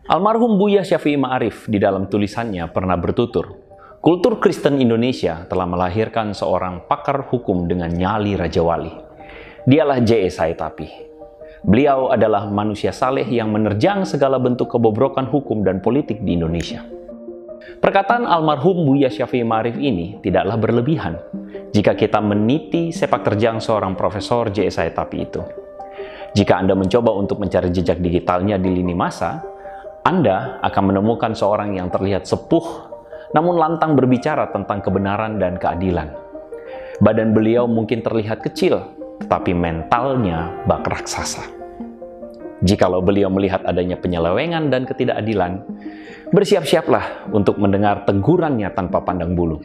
Almarhum Buya Syafi'i Ma'arif di dalam tulisannya pernah bertutur, kultur Kristen Indonesia telah melahirkan seorang pakar hukum dengan nyali Raja Wali. Dialah J.E. Saetapi. Beliau adalah manusia saleh yang menerjang segala bentuk kebobrokan hukum dan politik di Indonesia. Perkataan almarhum Buya Syafi'i Ma'arif ini tidaklah berlebihan jika kita meniti sepak terjang seorang Profesor J.E. Saetapi itu. Jika Anda mencoba untuk mencari jejak digitalnya di lini masa, Anda akan menemukan seorang yang terlihat sepuh, namun lantang berbicara tentang kebenaran dan keadilan. Badan beliau mungkin terlihat kecil, tetapi mentalnya bak raksasa. Jikalau beliau melihat adanya penyelewengan dan ketidakadilan, bersiap-siaplah untuk mendengar tegurannya tanpa pandang bulu.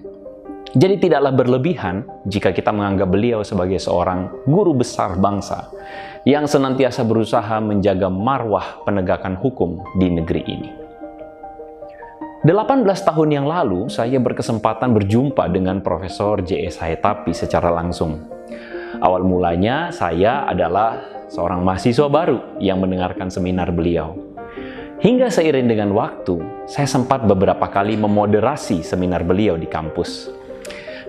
Jadi tidaklah berlebihan jika kita menganggap beliau sebagai seorang guru besar bangsa yang senantiasa berusaha menjaga marwah penegakan hukum di negeri ini. 18 tahun yang lalu, saya berkesempatan berjumpa dengan Profesor J.E. Saetapi secara langsung. Awal mulanya, saya adalah seorang mahasiswa baru yang mendengarkan seminar beliau. Hingga seiring dengan waktu, saya sempat beberapa kali memoderasi seminar beliau di kampus.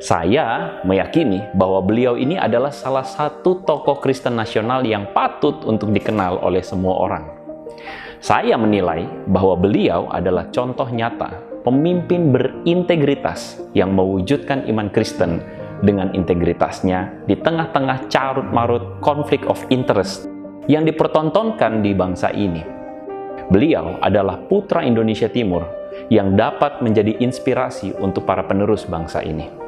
Saya meyakini bahwa beliau ini adalah salah satu tokoh Kristen nasional yang patut untuk dikenal oleh semua orang. Saya menilai bahwa beliau adalah contoh nyata pemimpin berintegritas yang mewujudkan iman Kristen dengan integritasnya di tengah-tengah carut-marut konflik of interest yang dipertontonkan di bangsa ini. Beliau adalah putra Indonesia Timur yang dapat menjadi inspirasi untuk para penerus bangsa ini.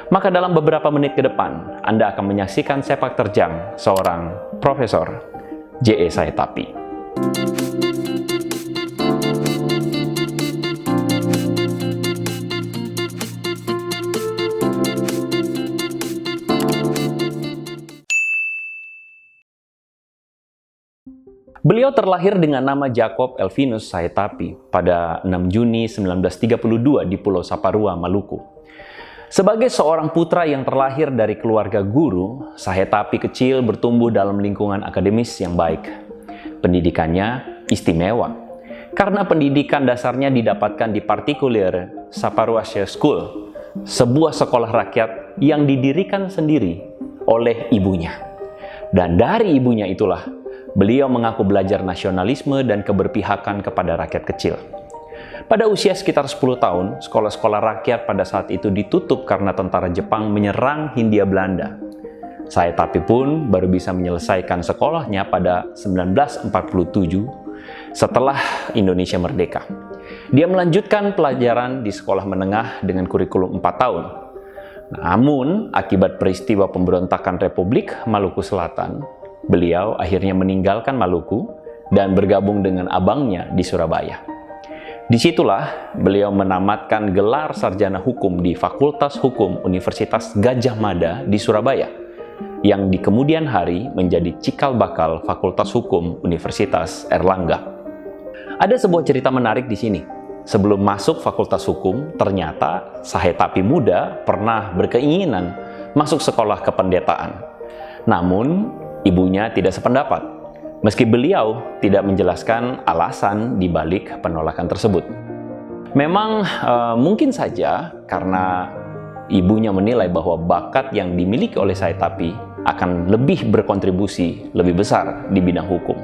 Maka dalam beberapa menit ke depan, Anda akan menyaksikan sepak terjang seorang Profesor J.E. Saetapi. Beliau terlahir dengan nama Jacob Elvinus Saetapi pada 6 Juni 1932 di Pulau Saparua, Maluku. Sebagai seorang putra yang terlahir dari keluarga guru, Saetapi kecil bertumbuh dalam lingkungan akademis yang baik. Pendidikannya istimewa, karena pendidikan dasarnya didapatkan di Particular Saparua School, sebuah sekolah rakyat yang didirikan sendiri oleh ibunya. Dan dari ibunya itulah, beliau mengaku belajar nasionalisme dan keberpihakan kepada rakyat kecil. Pada usia sekitar 10 tahun, sekolah-sekolah rakyat pada saat itu ditutup karena tentara Jepang menyerang Hindia Belanda. Saetapi pun baru bisa menyelesaikan sekolahnya pada 1947 setelah Indonesia merdeka. Dia melanjutkan pelajaran di sekolah menengah dengan kurikulum 4 tahun. Namun, akibat peristiwa pemberontakan Republik Maluku Selatan, beliau akhirnya meninggalkan Maluku dan bergabung dengan abangnya di Surabaya. Disitulah beliau menamatkan gelar sarjana hukum di Fakultas Hukum Universitas Gadjah Mada di Surabaya, yang di kemudian hari menjadi cikal bakal Fakultas Hukum Universitas Airlangga. Ada sebuah cerita menarik di sini. Sebelum masuk Fakultas Hukum, ternyata Saetapi muda pernah berkeinginan masuk sekolah kependetaan. Namun, ibunya tidak sependapat. Meski beliau tidak menjelaskan alasan di balik penolakan tersebut. Memang mungkin saja karena ibunya menilai bahwa bakat yang dimiliki oleh Saetapi akan lebih berkontribusi lebih besar di bidang hukum.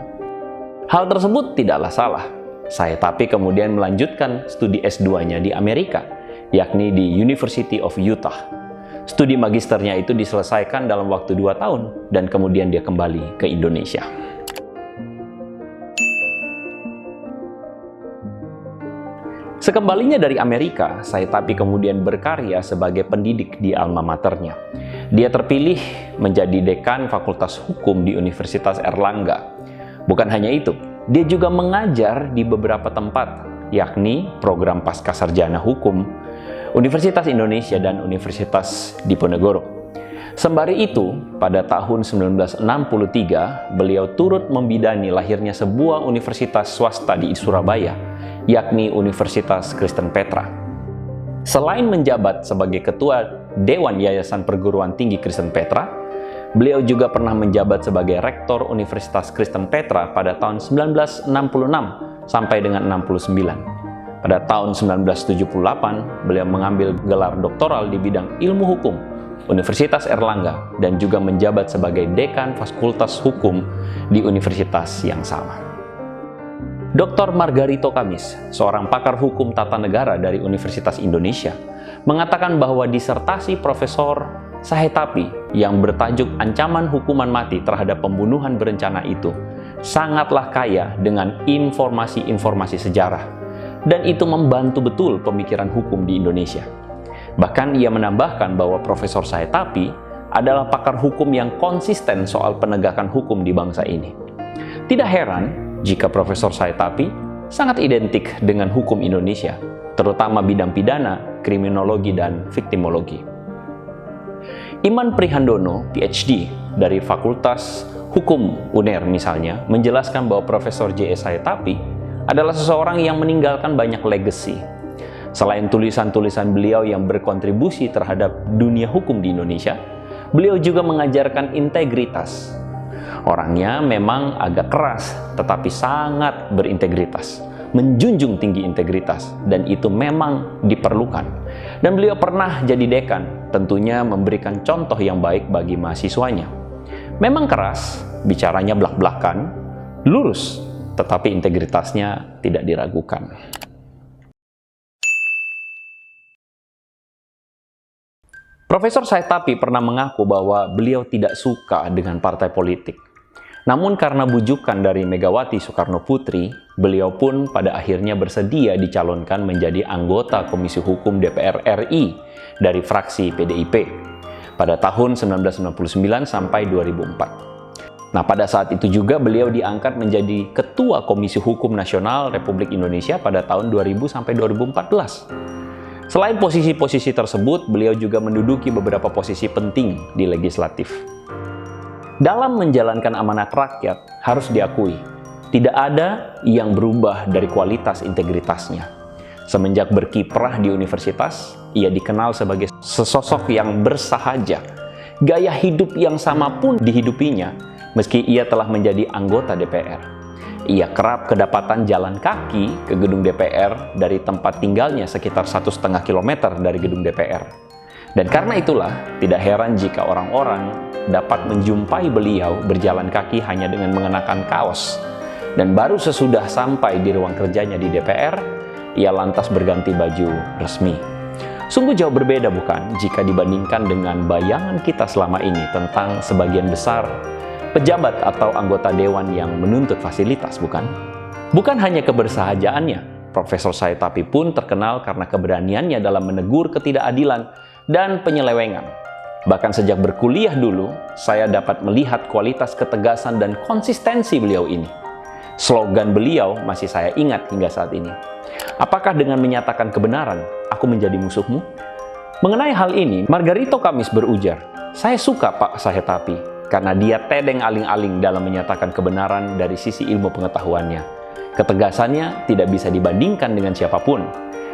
Hal tersebut tidaklah salah. Saetapi kemudian melanjutkan studi S2-nya di Amerika, yakni di University of Utah. Studi magisternya itu diselesaikan dalam waktu 2 tahun dan kemudian dia kembali ke Indonesia. Sekembalinya dari Amerika, Saetapi kemudian berkarya sebagai pendidik di alma maternya. Dia terpilih menjadi dekan Fakultas Hukum di Universitas Airlangga. Bukan hanya itu, dia juga mengajar di beberapa tempat, yakni program Pascasarjana Hukum, Universitas Indonesia dan Universitas Diponegoro. Sembari itu, pada tahun 1963, beliau turut membidani lahirnya sebuah universitas swasta di Surabaya, yakni Universitas Kristen Petra. Selain menjabat sebagai Ketua Dewan Yayasan Perguruan Tinggi Kristen Petra, beliau juga pernah menjabat sebagai Rektor Universitas Kristen Petra pada tahun 1966 sampai dengan 69. Pada tahun 1978, beliau mengambil gelar doktoral di bidang ilmu hukum Universitas Erlangga dan juga menjabat sebagai dekan Fakultas Hukum di universitas yang sama. Dr. Margarito Kamis, seorang pakar hukum tata negara dari Universitas Indonesia, mengatakan bahwa disertasi Profesor Sahetapi yang bertajuk Ancaman Hukuman Mati terhadap Pembunuhan Berencana itu sangatlah kaya dengan informasi-informasi sejarah, dan itu membantu betul pemikiran hukum di Indonesia. Bahkan ia menambahkan bahwa Profesor Sahetapi adalah pakar hukum yang konsisten soal penegakan hukum di bangsa ini. Tidak heran jika Profesor Sahetapi sangat identik dengan hukum Indonesia, terutama bidang pidana, kriminologi, dan viktimologi. Iman Prihandono, PhD dari Fakultas Hukum UNER misalnya, menjelaskan bahwa Profesor J.S. Sahetapi adalah seseorang yang meninggalkan banyak legacy. Selain tulisan-tulisan beliau yang berkontribusi terhadap dunia hukum di Indonesia, beliau juga mengajarkan integritas. Orangnya memang agak keras, tetapi sangat berintegritas, menjunjung tinggi integritas, dan itu memang diperlukan. Dan beliau pernah jadi dekan, tentunya memberikan contoh yang baik bagi mahasiswanya. Memang keras, bicaranya blak-blakan, lurus, tetapi integritasnya tidak diragukan. Profesor Sahetapi pernah mengaku bahwa beliau tidak suka dengan partai politik. Namun karena bujukan dari Megawati Soekarno Putri, beliau pun pada akhirnya bersedia dicalonkan menjadi anggota Komisi Hukum DPR RI dari fraksi PDIP pada tahun 1999 sampai 2004. Nah, pada saat itu juga beliau diangkat menjadi Ketua Komisi Hukum Nasional Republik Indonesia pada tahun 2000 sampai 2014. Selain posisi-posisi tersebut, beliau juga menduduki beberapa posisi penting di legislatif. Dalam menjalankan amanat rakyat, harus diakui, tidak ada yang berubah dari kualitas integritasnya. Semenjak berkiprah di universitas, ia dikenal sebagai sesosok yang bersahaja. Gaya hidup yang sama pun dihidupinya, meski ia telah menjadi anggota DPR. Ia kerap kedapatan jalan kaki ke gedung DPR dari tempat tinggalnya sekitar 1,5 kilometer dari gedung DPR. Dan karena itulah, tidak heran jika orang-orang dapat menjumpai beliau berjalan kaki hanya dengan mengenakan kaos. Dan baru sesudah sampai di ruang kerjanya di DPR, ia lantas berganti baju resmi. Sungguh jauh berbeda bukan jika dibandingkan dengan bayangan kita selama ini tentang sebagian besar pejabat atau anggota dewan yang menuntut fasilitas, bukan? Bukan hanya kebersahajaannya, Profesor Sahetapi pun terkenal karena keberaniannya dalam menegur ketidakadilan dan penyelewengan. Bahkan sejak berkuliah dulu, saya dapat melihat kualitas ketegasan dan konsistensi beliau ini. Slogan beliau masih saya ingat hingga saat ini. Apakah dengan menyatakan kebenaran, aku menjadi musuhmu? Mengenai hal ini, Margarito Kamis berujar, saya suka Pak Sahetapi, karena dia tedeng aling-aling dalam menyatakan kebenaran dari sisi ilmu pengetahuannya. Ketegasannya tidak bisa dibandingkan dengan siapapun.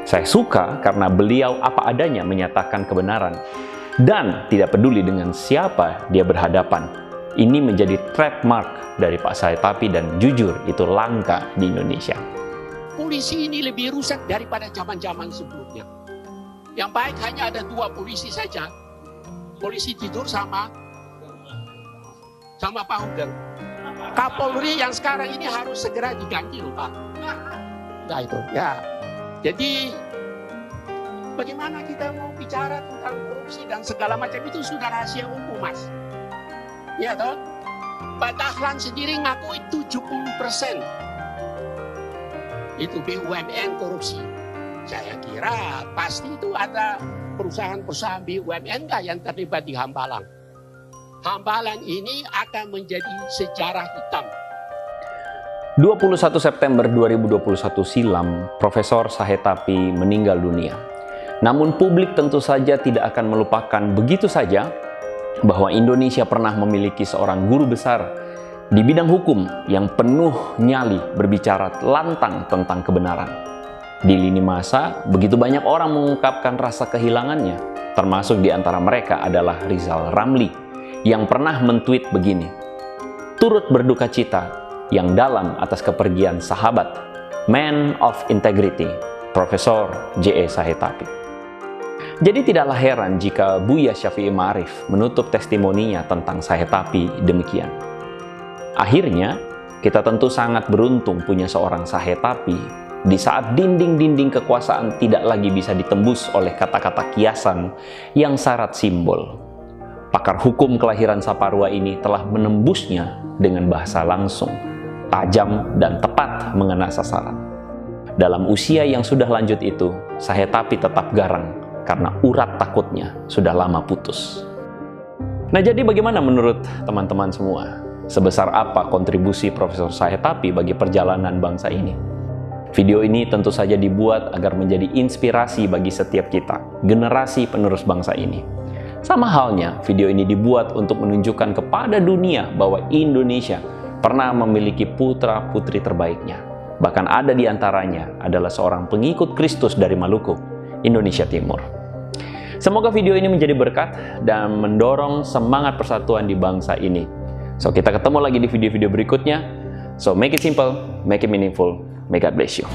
Saya suka karena beliau apa adanya menyatakan kebenaran, dan tidak peduli dengan siapa dia berhadapan. Ini menjadi trademark dari Pak Sahetapi dan jujur itu langka di Indonesia. Polisi ini lebih rusak daripada zaman-zaman sebelumnya. Yang baik hanya ada 2 polisi saja. Polisi tidur sama Pak Hugeng. Kapolri yang sekarang ini harus segera diganti loh Pak. Nah itu ya. Jadi bagaimana kita mau bicara tentang korupsi dan segala macam itu sudah rahasia umum Mas. Ya toh? Pak Dahlan sendiri ngakui 70% itu BUMN korupsi. Saya kira pasti itu ada perusahaan-perusahaan BUMN yang terlibat di Hambalang. Hambalang ini akan menjadi sejarah hitam. 21 September 2021 silam, Profesor Sahetapi meninggal dunia. Namun publik tentu saja tidak akan melupakan begitu saja bahwa Indonesia pernah memiliki seorang guru besar di bidang hukum yang penuh nyali berbicara lantang tentang kebenaran. Di lini masa, begitu banyak orang mengungkapkan rasa kehilangannya, termasuk di antara mereka adalah Rizal Ramli, yang pernah men-tweet begini, turut berduka cita yang dalam atas kepergian sahabat, Man of Integrity, Profesor J.E. Sahetapi. Jadi tidaklah heran jika Buya Syafi'i Ma'arif menutup testimoninya tentang Sahetapi demikian. Akhirnya, kita tentu sangat beruntung punya seorang Sahetapi di saat dinding-dinding kekuasaan tidak lagi bisa ditembus oleh kata-kata kiasan yang syarat simbol. Pakar hukum kelahiran Saparua ini telah menembusnya dengan bahasa langsung, tajam dan tepat mengena sasaran. Dalam usia yang sudah lanjut itu, Sahetapi tetap garang karena urat takutnya sudah lama putus. Nah, jadi bagaimana menurut teman-teman semua? Sebesar apa kontribusi Profesor Sahetapi bagi perjalanan bangsa ini? Video ini tentu saja dibuat agar menjadi inspirasi bagi setiap kita, generasi penerus bangsa ini. Sama halnya, video ini dibuat untuk menunjukkan kepada dunia bahwa Indonesia pernah memiliki putra-putri terbaiknya. Bahkan ada di antaranya adalah seorang pengikut Kristus dari Maluku, Indonesia Timur. Semoga video ini menjadi berkat dan mendorong semangat persatuan di bangsa ini. So, kita ketemu lagi di video-video berikutnya. So, make it simple, make it meaningful. May God bless you.